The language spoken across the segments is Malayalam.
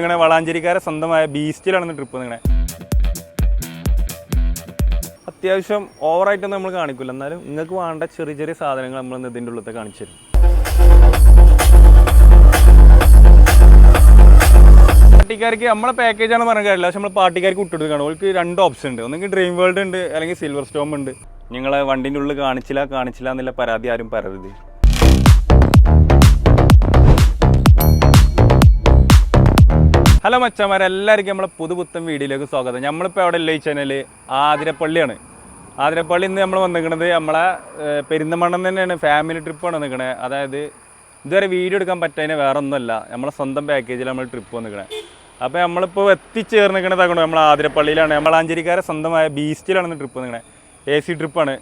നിങ്ങളുടെ വളാഞ്ചേരിക്കാരെ സ്വന്തമായ ബീസ്റ്റിലാണ് ട്രിപ്പ്. നിങ്ങളെ അത്യാവശ്യം ഓവറായിട്ടൊന്നും നമ്മൾ കാണിക്കില്ല, എന്നാലും നിങ്ങൾക്ക് വേണ്ട ചെറിയ ചെറിയ സാധനങ്ങൾ നമ്മൾ ഇതിൻ്റെ ഉള്ളിലത്തെ കാണിച്ചു തരും. പാർട്ടിക്കാർക്ക് നമ്മളെ പാക്കേജാണ് പറയാൻ കഴിയില്ല, പക്ഷെ നമ്മൾ പാർട്ടിക്കാർക്ക് വിട്ടെടുക്കുകയാണ്. അവർക്ക് 2 ഓപ്ഷൻ ഉണ്ട്. ഒന്നെങ്കിൽ ഡ്രീം വേൾഡ് ഉണ്ട്, അല്ലെങ്കിൽ സിൽവർ സ്റ്റോം ഉണ്ട്. നിങ്ങളെ വണ്ടിൻ്റെ ഉള്ളിൽ കാണിച്ചില്ല എന്നുള്ള പരാതി ആരും പറയരുത്. ഹലോ മച്ചന്മാരെ, എല്ലാവർക്കും നമ്മളെ പുതുപുത്തൻ വീഡിയോയിലേക്ക് സ്വാഗതം. നമ്മളിപ്പോൾ അവിടെ ഉള്ള ഈ ചാനൽ ആതിരപ്പള്ളിയാണ്. ആതിരപ്പള്ളി ഇന്ന് നമ്മൾ വന്നിരിക്കുന്നത് നമ്മളെ പെരിന്തമണ്ണം തന്നെയാണ്. ഫാമിലി ട്രിപ്പാണ് വന്നിരിക്കണത്. അതായത് ഇതുവരെ വീഡിയോ എടുക്കാൻ പറ്റാതിന് വേറെ ഒന്നുമല്ല, നമ്മളെ സ്വന്തം പാക്കേജിൽ നമ്മൾ ട്രിപ്പ് വന്നിരിക്കണത്. അപ്പോൾ നമ്മളിപ്പോൾ എത്തിച്ചേർന്നിരിക്കണതാകണം നമ്മൾ ആതിരപ്പള്ളിയിലാണ്. വളാഞ്ചേരിക്കാരെ സ്വന്തമായ ബീസ്റ്റിലാണ് ട്രിപ്പ് വന്നിരിക്കണത്. AC ട്രിപ്പാണ്.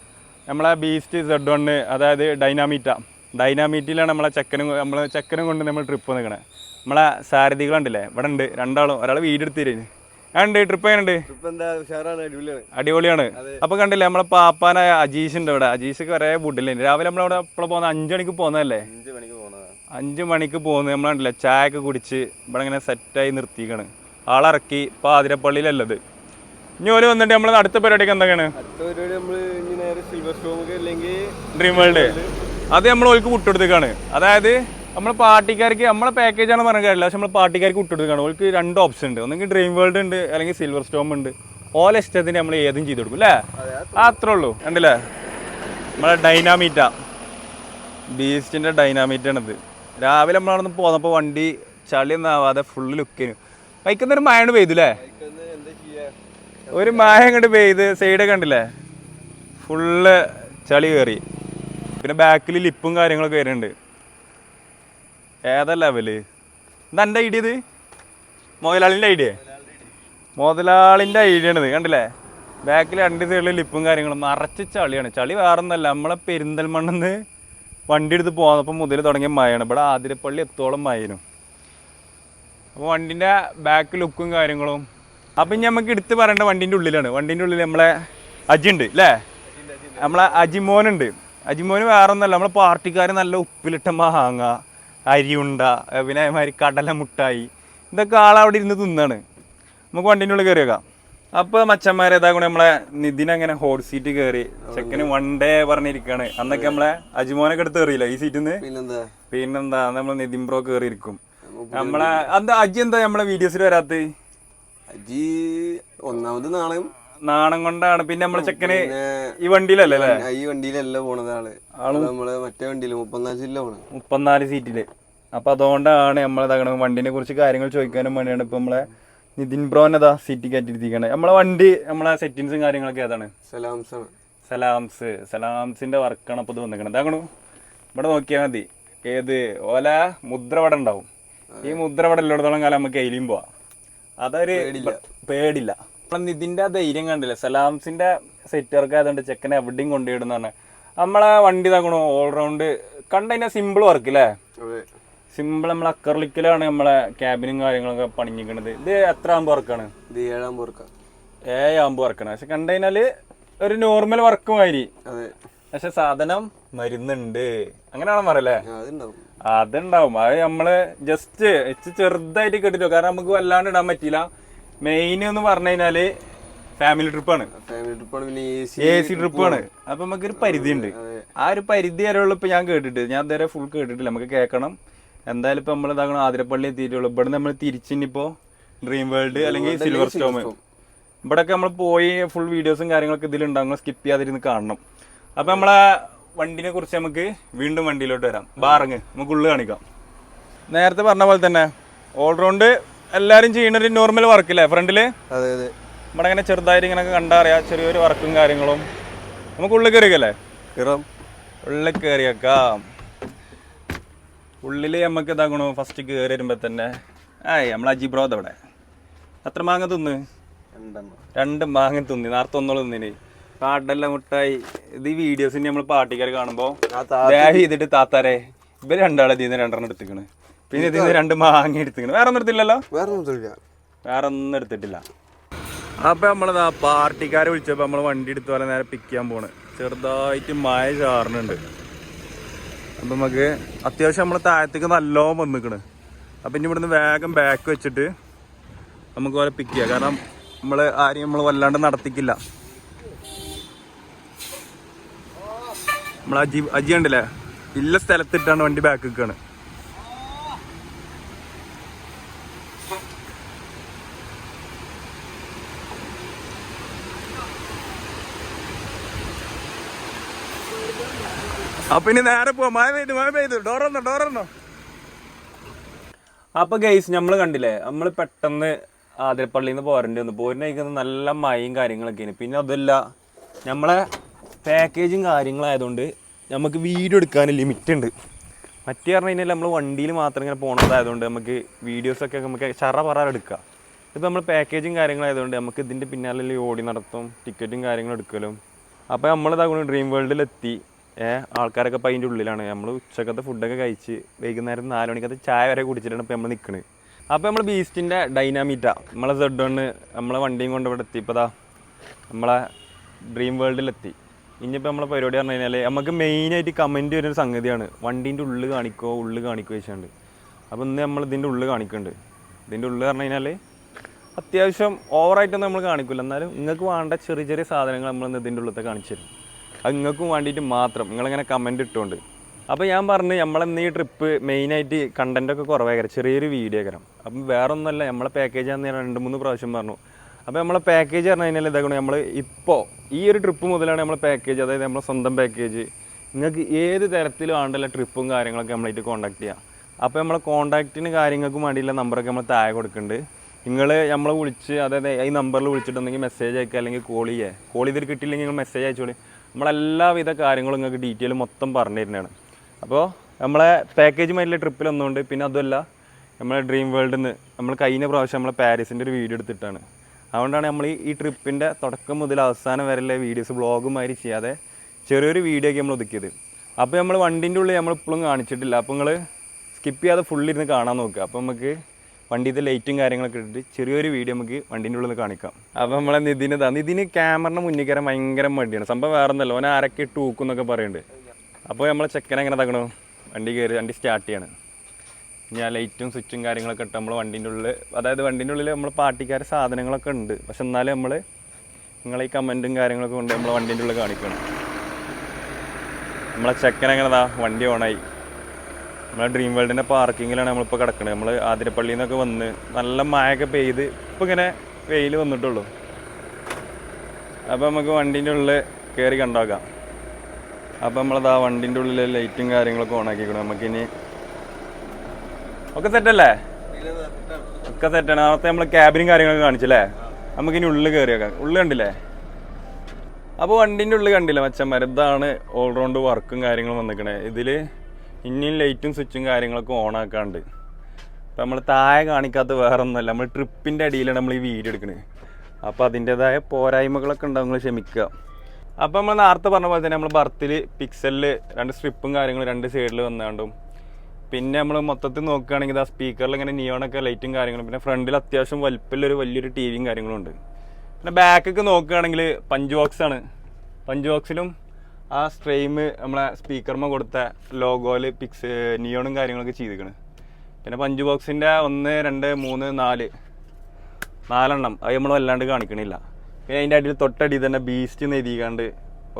നമ്മളെ ബീസ്റ്റ് Z1, അതായത് ഡൈനാമീറ്റിലാണ് നമ്മളെ ചെക്കനും കൊണ്ട് നമ്മൾ ട്രിപ്പ് വന്നിരിക്കണത്. നമ്മളെ സാരഥികളുണ്ടല്ലേ ഇവിടെ ഉണ്ട്, രണ്ടാളും. ഒരാൾ വീഡിയോ എടുത്തിരുന്നു. ഉണ്ട് ട്രിപ്പ് എങ്ങനെയുണ്ട്? അടിപൊളിയാണ്. അപ്പൊ കണ്ടില്ലേ നമ്മളെ പാപ്പാനായ അജീഷ് ഉണ്ട് ഇവിടെ. അജീഷൊക്കെ ഒരേ ഫുഡില്ലേ. രാവിലെ നമ്മളവിടെ ഇപ്പോൾ പോകുന്നത് 5 മണിക്ക് പോകുന്നതല്ലേ? 5 മണിക്ക് പോകുന്നത്. നമ്മൾ കണ്ടില്ലേ ചായ ഒക്കെ കുടിച്ച് ഇവിടെ ഇങ്ങനെ സെറ്റായി നിർത്തിക്കാണ്. ആളിറക്കി ഇപ്പോൾ ആതിരപ്പള്ളിയിലല്ലത്. ഇനി ഓല് വന്നിട്ട് നമ്മൾ അടുത്ത പരിപാടിക്ക് എന്തൊക്കെയാണ്? ഡ്രീം വേൾഡ് അത് നമ്മൾ ഓൾക്ക് വിട്ടെടുത്തേക്കാണ്. അതായത് നമ്മൾ പാർട്ടിക്കാർക്ക് നമ്മളെ പാക്കേജാണ് പറയാൻ കഴിയില്ല, പക്ഷെ നമ്മൾ പാർട്ടിക്കാർക്ക് വിട്ടെടുക്കുകയാണ്. അവർക്ക് 2 ഓപ്ഷൻ ഉണ്ട്. ഒന്നെങ്കിൽ ഡ്രീം വേൾഡ് ഉണ്ട്, അല്ലെങ്കിൽ സിൽവർ സ്റ്റോം ഉണ്ട്. ഓല ഇഷ്ടത്തിന് നമ്മൾ ഏതും ചെയ്ത് കൊടുക്കും അല്ലേ? അത്രേ ഉള്ളൂ. കണ്ടില്ലേ നമ്മളെ ഡൈനാമീറ്റ, ബീസ്റ്റിൻ്റെ ഡൈനാമീറ്റാണിത്. രാവിലെ നമ്മളവിടുന്ന് പോന്നപ്പോൾ വണ്ടി ചളിയൊന്നും ആവാതെ ഫുള്ള് ലുക്കിന്. വൈക്കുന്നൊരു മഴ പെയ്തു അല്ലേ? ഒരു മഴ അങ്ങോട്ട് പെയ്ത് സൈഡൊക്കെ കണ്ടില്ലേ ഫുള്ള് ചളി കയറി. പിന്നെ ബാക്കിൽ ലിപ്പും കാര്യങ്ങളൊക്കെ വരുന്നുണ്ട്. ഏതാ ലെവല്? ഇത് എൻ്റെ ഐഡിയ? ഇത് മുതലാളിൻ്റെ ഐഡിയ ആണിത്. കണ്ടില്ലേ ബാക്കിൽ 2 സൈഡിൽ ലിപ്പും കാര്യങ്ങളും നിറച്ച് ചളിയാണ്. ചളി വേറൊന്നല്ല, നമ്മളെ പെരിന്തൽമണ്ണെന്ന് വണ്ടി എടുത്ത് പോകുന്നപ്പോൾ മുതൽ തുടങ്ങിയ മഴയാണ്. ഇവിടെ ആതിരപ്പള്ളി എത്തോളം മഴയും. അപ്പോൾ വണ്ടിൻ്റെ ബാക്ക് ലുക്കും കാര്യങ്ങളും. അപ്പം ഇനി നമുക്ക് എടുത്ത് പറയേണ്ട വണ്ടീൻ്റെ ഉള്ളിലാണ്. വണ്ടീൻ്റെ ഉള്ളിൽ നമ്മളെ അജി ഉണ്ട് അല്ലേ? നമ്മളെ അജിമോനുണ്ട്. അജിമോന് വേറൊന്നല്ല, നമ്മളെ പാർട്ടിക്കാർ നല്ല ഉപ്പിലിട്ട മാങ്ങ, അരിയുണ്ട, പിന്നെ അതേമാതിരി കടല മുട്ടായി, ഇതൊക്കെ ആളവിടെ ഇരുന്ന് തിന്നാണ്. നമുക്ക് വണ്ടീൻ്റെ ഉള്ളിൽ കയറി വെക്കാം. അപ്പോൾ മച്ചന്മാരെ ഇതാകൊണ്ട് നമ്മളെ നിതിൻ അങ്ങനെ ഹോട്ട് സീറ്റ് കയറി. ചെക്കന് 1 ഡേ പറഞ്ഞിരിക്കുകയാണ്. അന്നൊക്കെ നമ്മളെ അജിമോനൊക്കെ എടുത്ത് കയറിയില്ല ഈ സീറ്റിൽ നിന്ന്. പിന്നെന്താ നമ്മൾ നിതിൻ ബ്രോ കയറിയിരിക്കും. നമ്മളെ എന്താ അജി എന്താ നമ്മളെ വീഡിയോസിൽ വരാത്ത? അജി ഒന്നാമത് നാണം കൊണ്ടാണ്. പിന്നെ നമ്മളെ ചെക്കന് ഈ വണ്ടിയിലല്ലേ? ഈ വണ്ടിയിലല്ല പോണത് ആള് നമ്മള് മറ്റേ വണ്ടിയില് 34 സീറ്റില്. അപ്പൊ അതുകൊണ്ടാണ് നമ്മളെ വണ്ടിനെ കുറിച്ച് കാര്യങ്ങൾ ചോദിക്കാനും വേണ്ടിയാണ് ഇപ്പൊ നമ്മളെ നിതിൻ ബ്രോനതാ സീറ്റ് കയറ്റിരുത്തിക്കണേ. നമ്മളെ വണ്ടി നമ്മളെ സെറ്റിങ്സും കാര്യങ്ങളൊക്കെ ഏതാണ്? സലാംസിന്റെ വർക്കാണ് അപ്പൊ ഇത് വന്നിക്കണത്. അതാകണു ഇവിടെ നോക്കിയാൽ മതി. ഏത് ഓല മുദ്രവട ഉണ്ടാവും. ഈ മുദ്രവട എല്ലായിടത്തോളം കാലം നമുക്ക് എയിലും പോവാം. അതൊരു പേടില്ല. ഇതിന്റെ ധൈര്യം കണ്ടില്ല. സലാംസിന്റെ സെറ്റർക്ക് ആയതുകൊണ്ട് ചെക്കനെ എവിടെയും കൊണ്ടുപോയിടുന്ന പറഞ്ഞാൽ നമ്മളെ വണ്ടി ഇതാക്കണു ഓൾറൗണ്ട് കണ്ടതിന്റെ സിമ്പിൾ വർക്ക് അല്ലേ? സിമ്പിൾ. നമ്മളെ അക്കർലിക്കലാണ് നമ്മളെ ക്യാബിനും കാര്യങ്ങളൊക്കെ പണിഞ്ഞിരിക്കണത്. ഇത് എത്ര ആകുമ്പോൾ വർക്കാണ്? 7 ആകുമ്പോൾ വർക്കാണ്. പക്ഷെ കണ്ടതിനാല് ഒരു നോർമൽ വർക്ക് മാതിരി, പക്ഷെ സാധനം മരുന്നുണ്ട്. അങ്ങനെയാണോ പറയല്ലേ? അതുണ്ടാവും. അത് നമ്മള് ജസ്റ്റ് ചെറുതായിട്ട് കെട്ടിട്ടോ, കാരണം നമുക്ക് വല്ലാണ്ട് ഇടാൻ പറ്റില്ല. മെയിൻ എന്ന് പറഞ്ഞു കഴിഞ്ഞാല് ഫാമിലി ട്രിപ്പാണ്, AC ട്രിപ്പാണ്. അപ്പൊ നമുക്കൊരു പരിധി ഉണ്ട്. ആ ഒരു പരിധി വരെയുള്ള ഇപ്പൊ ഞാൻ കേട്ടിട്ട്, ഞാൻ ഇതുവരെ ഫുൾ കേട്ടിട്ടില്ല. നമുക്ക് കേൾക്കണം. എന്തായാലും ഇപ്പൊ നമ്മൾ ഇതാകണം ആതിരപ്പള്ളി എത്തിയിട്ടുള്ളൂ. ഇവിടെ നമ്മൾ തിരിച്ചിനിപ്പോ ഡ്രീം വേൾഡ് അല്ലെങ്കിൽ സിൽവർ സ്റ്റോം ഇവിടെയൊക്കെ നമ്മൾ പോയി ഫുൾ വീഡിയോസും കാര്യങ്ങളൊക്കെ ഇതിലുണ്ടാകും. സ്കിപ്പ് ചെയ്യാതിരുന്ന് കാണണം. അപ്പൊ നമ്മളെ വണ്ടിനെ കുറിച്ച് നമുക്ക് വീണ്ടും വണ്ടിയിലോട്ട് വരാം. ബാറങ്ങ് നമുക്ക് ഉള്ളു കാണിക്കാം. നേരത്തെ പറഞ്ഞ പോലെ തന്നെ ഓൾറൗണ്ട് എല്ലാരും ചെയ്യുന്ന ഒരു നോർമൽ വർക്കില്ലേ ഫ്രണ്ടില്? ഇവിടെ ഇങ്ങനെ ചെറുതായിട്ട് ഇങ്ങനെ കണ്ടറിയാം ചെറിയൊരു വർക്കും കാര്യങ്ങളും. നമുക്ക് ഉള്ളിൽ കയറിയല്ലേ? ഉള്ളിൽ കയറിയേക്കാം. ഉള്ളില് നമുക്ക് ഇതാകണോ ഫസ്റ്റ് കയറി വരുമ്പോ തന്നെ നമ്മളെ അജി ബ്രോ അവിടെ എത്ര മാങ്ങ തിന്ന്? 2 മാങ്ങ തിന്നി. നേരത്തെ 1 തിന്നിന്. കാടല്ല മുട്ടായി. ഇത് ഈ വീഡിയോസിന് നമ്മൾ പാർട്ടിക്കാർ കാണുമ്പോ ദയവ് ചെയ്തിട്ട് താത്താരെ ഇവര് 2 ആളെ ഇതിന്ന് 2 എടുത്തിക്കണ്. പിന്നെ ഇതിന്ന് 2 മാങ്ങ എടുത്തിക്കണ്. വേറെ ഒന്നും എടുത്തില്ലല്ലോ? വേറെ ഒന്നും എടുത്തിട്ടില്ല. അപ്പൊ നമ്മളതാ പാർട്ടിക്കാരെ വിളിച്ചപ്പോ നമ്മള് വണ്ടി എടുത്ത് പോലെ നേരെ പിക്ക് ചെയ്യാൻ പോണ്. ചെറുതായിട്ട് മഴ ചാറുന്നുണ്ട്. അപ്പം നമുക്ക് അത്യാവശ്യം നമ്മൾ താഴത്തേക്ക് നല്ലോണം വന്നിക്കണ്. അപ്പം ഇനി ഇവിടുന്ന് വേഗം ബാക്ക് വെച്ചിട്ട് നമുക്ക് പോലെ പിക്ക് ചെയ്യാം. കാരണം നമ്മൾ ആരെയും നമ്മൾ വല്ലാണ്ട് നടത്തിക്കില്ല. നമ്മൾ അജി ഉണ്ടല്ലേ ഇല്ല സ്ഥലത്തിട്ടാണ് വണ്ടി ബാക്ക് നിൽക്കുകയാണ്. അപ്പൊ ഇനി നേരെ പോവാം. മഴ പെയ്തു ഡോറന്നോ. അപ്പൊ ഗൈസ് നമ്മള് കണ്ടില്ലേ, നമ്മള് പെട്ടെന്ന് ആതിരപ്പള്ളിയിൽ നിന്ന് പോരുന്നതിന് നല്ല മഴയും കാര്യങ്ങളൊക്കെയാണ്. പിന്നെ അതല്ല നമ്മളെ പാക്കേജും കാര്യങ്ങളായതുകൊണ്ട് നമുക്ക് വീഡിയോ എടുക്കാൻ ലിമിറ്റ് ഉണ്ട്. മറ്റേ പറഞ്ഞു കഴിഞ്ഞാൽ നമ്മൾ വണ്ടിയിൽ മാത്രം ഇങ്ങനെ പോകണതായതുകൊണ്ട് നമുക്ക് വീഡിയോസൊക്കെ നമുക്ക് പറ എടുക്കാം. ഇപ്പം നമ്മൾ പാക്കേജും കാര്യങ്ങളായതുകൊണ്ട് നമുക്ക് ഇതിൻ്റെ പിന്നാലെ ഓടി നടത്തും, ടിക്കറ്റും കാര്യങ്ങളും എടുക്കലും. അപ്പോൾ നമ്മളിതാകുന്നു ഡ്രീം വേൾഡിലെത്തി. ആൾക്കാരൊക്കെ ഇപ്പം അതിൻ്റെ ഉള്ളിലാണ്. നമ്മൾ ഉച്ചക്കത്തെ ഫുഡൊക്കെ കഴിച്ച് വൈകുന്നേരം 4 മണിക്കത്തെ ചായ വരെ കുടിച്ചിട്ടാണ് ഇപ്പോൾ നമ്മൾ നിൽക്കുന്നത്. അപ്പോൾ നമ്മൾ ബീസ്റ്റിൻ്റെ ഡൈനാമീറ്റാണ് നമ്മളെ Z1 നമ്മളെ വണ്ടിയും കൊണ്ട് ഇവിടെ എത്തി. ഇപ്പോൾ നമ്മളെ ഡ്രീം വേൾഡിലെത്തി. ഇനിയിപ്പോൾ നമ്മളെ പരിപാടി പറഞ്ഞു കഴിഞ്ഞാൽ നമുക്ക് മെയിനായിട്ട് കമൻറ്റ് വരുന്നൊരു സംഗതിയാണ്, വണ്ടീൻ്റെ ഉള്ളിൽ കാണിക്കോ വെച്ചുകൊണ്ട്. അപ്പോൾ ഇന്ന് നമ്മൾ ഇതിൻ്റെ ഉള്ളിൽ കാണിക്കുന്നുണ്ട്. ഇതിൻ്റെ ഉള്ളിൽ പറഞ്ഞു കഴിഞ്ഞാൽ അത്യാവശ്യം ഓവറായിട്ടൊന്നും നമ്മൾ കാണിക്കില്ല, എന്നാലും നിങ്ങൾക്ക് വേണ്ട ചെറിയ ചെറിയ സാധനങ്ങൾ നമ്മൾ ഇതിൻ്റെ ഉള്ളിലത്തെ കാണിച്ചു തരും. അത് നിങ്ങൾക്കും വേണ്ടിയിട്ട് മാത്രം നിങ്ങളിങ്ങനെ കമൻറ്റ് ഇട്ടുകൊണ്ട്. അപ്പോൾ ഞാൻ പറഞ്ഞു നമ്മളെന്ന് ഈ ട്രിപ്പ് മെയിനായിട്ട് കണ്ടൻറ്റൊക്കെ കുറവായിരിക്കും, ചെറിയൊരു വീഡിയോ ആയിരിക്കും. അപ്പം വേറെ ഒന്നുമല്ല, നമ്മളെ പാക്കേജ് ആണെന്ന് ഞാൻ 2-3 പ്രാവശ്യം പറഞ്ഞു. അപ്പോൾ നമ്മളെ പാക്കേജ് പറഞ്ഞു കഴിഞ്ഞാൽ ഇതാക്കണം, നമ്മൾ ഇപ്പോൾ ഈ ഒരു ട്രിപ്പ് മുതലാണ് നമ്മളെ പാക്കേജ്, അതായത് നമ്മളെ സ്വന്തം പാക്കേജ്. നിങ്ങൾക്ക് ഏത് തരത്തിലും ആണ്ടല്ല ട്രിപ്പും കാര്യങ്ങളൊക്കെ നമ്മളായിട്ട് കോൺടാക്ട് ചെയ്യാം. അപ്പോൾ നമ്മളെ കോൺടാക്റ്റിന് കാര്യങ്ങൾക്കും വേണ്ടിയുള്ള നമ്പറൊക്കെ നമ്മൾ താഴെ കൊടുക്കുന്നുണ്ട്. നിങ്ങൾ നമ്മളെ വിളിച്ച്, അതായത് ഈ നമ്പറിൽ വിളിച്ചിട്ടുണ്ടെങ്കിൽ മെസ്സേജ് അയക്കുക, അല്ലെങ്കിൽ കോൾ ചെയ്തിട്ട് കിട്ടിയില്ലെങ്കിൽ നിങ്ങൾ മെസ്സേജ് അയച്ചോളി. നമ്മളെല്ലാവിധ കാര്യങ്ങളും നിങ്ങൾക്ക് ഡീറ്റെയിൽ മൊത്തം പറഞ്ഞു തരുന്നതാണ്. അപ്പോൾ നമ്മളെ പാക്കേജുമായിട്ടുള്ള ട്രിപ്പിലൊന്നുണ്ട്. പിന്നെ അതുമല്ല നമ്മളെ ഡ്രീം വേൾഡിൽ നിന്ന് നമ്മൾ കഴിഞ്ഞ പ്രാവശ്യം നമ്മളെ പാരീസിൻ്റെ ഒരു വീഡിയോ എടുത്തിട്ടാണ്. അതുകൊണ്ടാണ് നമ്മൾ ഈ ട്രിപ്പിൻ്റെ തുടക്കം മുതൽ അവസാനം വരെയുള്ള വീഡിയോസ് വ്ളോഗുമാതിരി ചെയ്യാതെ ചെറിയൊരു വീഡിയോ ഒക്കെ നമ്മൾ ഒതുക്കിയത്. അപ്പോൾ നമ്മൾ വണ്ടീൻ്റെ ഉള്ളിൽ നമ്മളിപ്പോഴും കാണിച്ചിട്ടില്ല. അപ്പോൾ നിങ്ങൾ സ്കിപ്പ് ചെയ്യാതെ ഫുള്ളിരുന്ന് കാണാൻ നോക്കുക. അപ്പോൾ നമുക്ക് വണ്ടിയുടെ ലൈറ്റും കാര്യങ്ങളൊക്കെ ഇട്ടിട്ട് ചെറിയൊരു വീഡിയോ നമുക്ക് വണ്ടീൻ്റെ ഉള്ളിൽ നിന്ന് കാണിക്കാം. അപ്പോൾ നമ്മളെ നിതിന് ക്യാമറയുടെ മുന്നിൽ കയറാൻ ഭയങ്കര മടിയാണ്. സംഭവം വേറെ ഒന്നല്ല, ഓനെ ആരൊക്കെ ഇട്ട് ഊക്കുന്നൊക്കെ പറയുന്നുണ്ട്. അപ്പോൾ നമ്മളെ ചെക്കനെ എങ്ങനെ തകണോ, വണ്ടി സ്റ്റാർട്ട് ചെയ്യാണ്. ഞാൻ ലൈറ്റും സ്വിച്ചും കാര്യങ്ങളൊക്കെ ഇട്ട് നമ്മൾ വണ്ടീൻ്റെ ഉള്ളിൽ, അതായത് വണ്ടീൻ്റെ ഉള്ളിൽ നമ്മൾ പാർട്ടിക്കാർ സാധനങ്ങളൊക്കെ ഉണ്ട്. പക്ഷെ എന്നാലും നമ്മൾ നിങ്ങളെ ഈ കമൻറ്റും കാര്യങ്ങളൊക്കെ കൊണ്ട് നമ്മൾ വണ്ടീൻ്റെ ഉള്ളിൽ കാണിക്കണം. നമ്മളെ ചെക്കൻ എങ്ങനെതാ വണ്ടി ഓണായി. നമ്മളെ ഡ്രീം വേൾഡിൻ്റെ പാർക്കിങ്ങിലാണ് നമ്മളിപ്പോൾ കിടക്കുന്നത്. നമ്മൾ ആതിരപ്പള്ളിയിൽ നിന്നൊക്കെ വന്ന് നല്ല മഴയൊക്കെ പെയ്ത് ഇപ്പോൾ ഇങ്ങനെ വെയിൽ വന്നിട്ടുള്ളൂ. അപ്പോൾ നമുക്ക് വണ്ടീൻ്റെ ഉള്ളിൽ കയറി കണ്ടോക്കാം. അപ്പോൾ നമ്മളതാ വണ്ടീൻ്റെ ഉള്ളിൽ ലൈറ്റും കാര്യങ്ങളൊക്കെ ഓണാക്കിക്കണം. നമുക്കിനി ഒക്കെ സെറ്റല്ലേ? ഒക്കെ സെറ്റാണ്. നേരത്തെ നമ്മൾ ക്യാബിനും കാര്യങ്ങളൊക്കെ കാണിച്ചല്ലേ, നമുക്കിനി ഉള്ളിൽ കയറി വെക്കാം. ഉള്ളിൽ കണ്ടില്ലേ? അപ്പോൾ വണ്ടീൻ്റെ ഉള്ളിൽ കണ്ടില്ല മച്ചന്മാർ, ഇതാണ് ഓൾറൗണ്ട് വർക്കും കാര്യങ്ങളും വന്നിക്കണേ. ഇതിൽ ഇനിയും ലൈറ്റും സ്വിച്ചും കാര്യങ്ങളൊക്കെ ഓണാക്കാണ്ട്. അപ്പോൾ നമ്മൾ താഴെ കാണിക്കാത്ത വേറെ ഒന്നുമല്ല, നമ്മൾ ട്രിപ്പിൻ്റെ അടിയിലാണ് നമ്മൾ ഈ വീഡിയോ എടുക്കുന്നത്. അപ്പോൾ അതിൻ്റേതായ പോരായ്മകളൊക്കെ ഉണ്ടാവും, നിങ്ങൾ ക്ഷമിക്കുക. അപ്പോൾ നമ്മൾ നേരത്തെ പറഞ്ഞ പോലെ തന്നെ നമ്മൾ ബർത്തിൽ പിക്സലിൽ 2 സ്ട്രിപ്പും കാര്യങ്ങളും 2 സൈഡിൽ വന്നാണ്ടും, പിന്നെ നമ്മൾ മൊത്തത്തിൽ നോക്കുകയാണെങ്കിൽ ആ സ്പീക്കറിൽ ഇങ്ങനെ നിയോണൊക്കെ ലൈറ്റും കാര്യങ്ങളും, പിന്നെ ഫ്രണ്ടിൽ അത്യാവശ്യം വലിയൊരു ടി വിയും കാര്യങ്ങളും ഉണ്ട്. പിന്നെ ബാക്കൊക്കെ നോക്കുകയാണെങ്കിൽ പഞ്ച് ബോക്സാണ്. പഞ്ച് ബോക്സിലും ആ സ്ട്രെയിം നമ്മളെ സ്പീക്കർമ കൊടുത്ത ലോഗോയിൽ നിയോണും കാര്യങ്ങളൊക്കെ ചെയ്തിരിക്കണം. പിന്നെ പഞ്ച് ബോക്സിൻ്റെ 1 2 3 4 അത് നമ്മൾ വല്ലാണ്ട് കാണിക്കണില്ല. പിന്നെ അതിൻ്റെ അടിയിൽ തൊട്ടടിയിൽ തന്നെ ബീസ്റ്റ് എന്ന് എഴുതിക്കാണ്ട്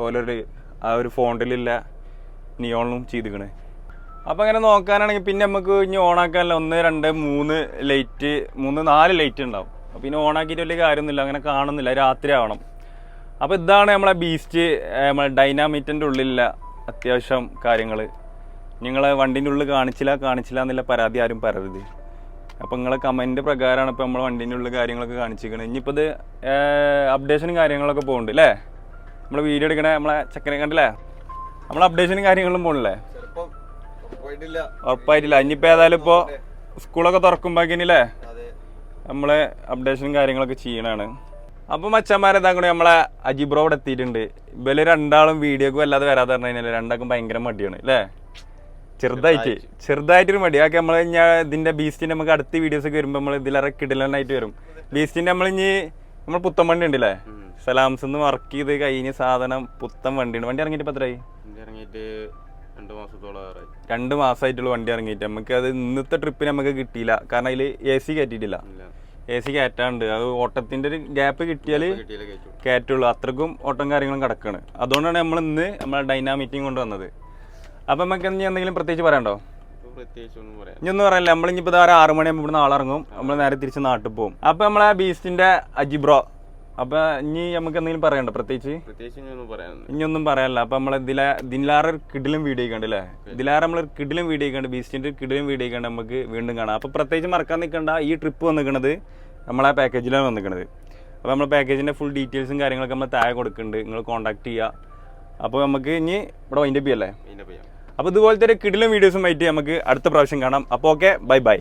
ഓരോരു ആ ഒരു ഫോണ്ടിലുള്ള നിയോണും ചെയ്തിരിക്കണേ. അപ്പോൾ അങ്ങനെ നോക്കാനാണെങ്കിൽ പിന്നെ നമുക്ക് ഇനി ഓണാക്കാനല്ല 1 2 3 ലൈറ്റ് 4 ലൈറ്റ് ഉണ്ടാവും. അപ്പോൾ പിന്നെ ഓണാക്കിയിട്ട് വലിയ കാര്യമൊന്നുമില്ല, അങ്ങനെ കാണുന്നില്ല, രാത്രി ആവണം. അപ്പോൾ ഇതാണ് നമ്മളെ ബീസ്റ്റ്, നമ്മളെ ഡൈനാമൈറ്റിൻ്റെ ഉള്ളിലുള്ള അത്യാവശ്യം കാര്യങ്ങൾ. നിങ്ങൾ വണ്ടീൻ്റെ ഉള്ളിൽ കാണിച്ചില്ല എന്നുള്ള പരാതി ആരും പറയരുത്. അപ്പോൾ നിങ്ങളെ കമൻറ്റ് പ്രകാരമാണ് ഇപ്പോൾ നമ്മൾ വണ്ടീൻ്റെ ഉള്ളിൽ കാര്യങ്ങളൊക്കെ കാണിച്ചിരിക്കുന്നത്. ഇനിയിപ്പോൾ ഇത് അപ്ഡേഷനും കാര്യങ്ങളൊക്കെ പോകുന്നുണ്ട് അല്ലേ? നമ്മൾ വീഡിയോ എടുക്കണേ നമ്മളെ ചെക്കനെ കണ്ടില്ലേ? നമ്മൾ അപ്ഡേഷനും കാര്യങ്ങളും പോകണില്ലേ? ഉറപ്പായിട്ടില്ല. ഇനിയിപ്പോൾ ഏതായാലും ഇപ്പോൾ സ്കൂളൊക്കെ തുറക്കുമ്പോഴേക്കിനല്ലേ നമ്മൾ അപ്ഡേഷനും കാര്യങ്ങളൊക്കെ ചെയ്യണതാണ്. അപ്പോൾ മച്ചന്മാരെന്താ നമ്മളെ അജിബ്രോ ഇവിടെ എത്തിയിട്ടുണ്ട്. ഇവര് 2 വീഡിയോക്ക് വല്ലാതെ വരാതെ പറഞ്ഞു കഴിഞ്ഞാൽ 2 ഭയങ്കര മടിയാണ് അല്ലേ? ചെറുതായിട്ടൊരു മടി. ആക്കെ നമ്മൾ ഞാൻ ഇതിൻ്റെ ബീസ്റ്റിൻ്റെ നമുക്ക് അടുത്ത വീഡിയോസൊക്കെ വരുമ്പോൾ നമ്മൾ ഇതിലേറെ കിടിലനായിട്ട് വരും. ബീസ്റ്റിൻ്റെ നമ്മൾ പുത്തൻ വണ്ടി ഉണ്ടല്ലേ, സലാംസ് നിന്ന് വർക്ക് ചെയ്ത് കഴിഞ്ഞ സാധനം പുത്തൻ വണ്ടിയാണ്. വണ്ടി ഇറങ്ങിയിട്ട് ഇപ്പോൾ എത്രയായി? 2 മാസമായിട്ടുള്ള വണ്ടി ഇറങ്ങിയിട്ട്. നമുക്ക് അത് ഇന്നത്തെ ട്രിപ്പിന് നമുക്ക് കിട്ടിയില്ല, കാരണം അതിൽ AC കയറ്റിയിട്ടില്ല. AC കയറ്റാണ്ട്. അത് ഓട്ടത്തിൻ്റെ ഒരു ഗ്യാപ്പ് കിട്ടിയാൽ കയറ്റുള്ളൂ. അത്രക്കും ഓട്ടം കാര്യങ്ങളും കിടക്കുകയാണ്. അതുകൊണ്ടാണ് നമ്മൾ ഇന്ന് നമ്മളെ ഡൈനാമീറ്റിംഗ് കൊണ്ടുവന്നത്. അപ്പം നമുക്ക് ഇനി എന്തെങ്കിലും പ്രത്യേകിച്ച് പറയണ്ടോ? ഇനിയൊന്നും പറയാനില്ല. നമ്മളിപ്പോൾ ഇതാ 6 മണിയാകുമ്പോൾ ഇവിടെ നാളെ ഇറങ്ങും. നമ്മൾ നേരെ തിരിച്ച് നാട്ടിൽ പോകും. അപ്പം നമ്മളെ ബീസ്റ്റിൻ്റെ അജിബ്രോ. അപ്പം ഇനി നമുക്ക് എന്തെങ്കിലും പറയണ്ടോ പ്രത്യേകിച്ച്? ഇനിയൊന്നും പറയാനില്ല. അപ്പം നമ്മൾ ഇതിലാറെ കിടിലും വീഡിയോ കണ്ട് അല്ലേ? ഇതിലാറെ നമ്മൾ കിടിലും വീഡിയോ കണ്ട് ബീസ്റ്റിൻ്റെ കിടിലും വീഡിയോ കണ്ട് നമുക്ക് വീണ്ടും കാണാം. അപ്പോൾ പ്രത്യേകിച്ച് മറക്കാൻ നിൽക്കേണ്ട. ഈ ട്രിപ്പ് വന്നിരിക്കുന്നത് നമ്മളെ പാക്കേജിലാണ് വന്നിരിക്കുന്നത്. അപ്പോൾ നമ്മൾ പാക്കേജിൻ്റെ ഫുൾ ഡീറ്റെയിൽസും കാര്യങ്ങളൊക്കെ നമ്മൾ താഴെ കൊടുക്കുന്നുണ്ട്. നിങ്ങൾ കോൺടാക്ട് ചെയ്യുക. അപ്പോൾ നമുക്ക് ഇനി ഇവിടെ വൈൻഡപ്പ് ചെയ്യല്ലേ? അപ്പോൾ ഇതുപോലത്തെ ഒരു കിടിലും വീഡിയോസുമായിട്ട് നമുക്ക് അടുത്ത പ്രാവശ്യം കാണാം. അപ്പോൾ ഓക്കെ, ബൈ ബൈ.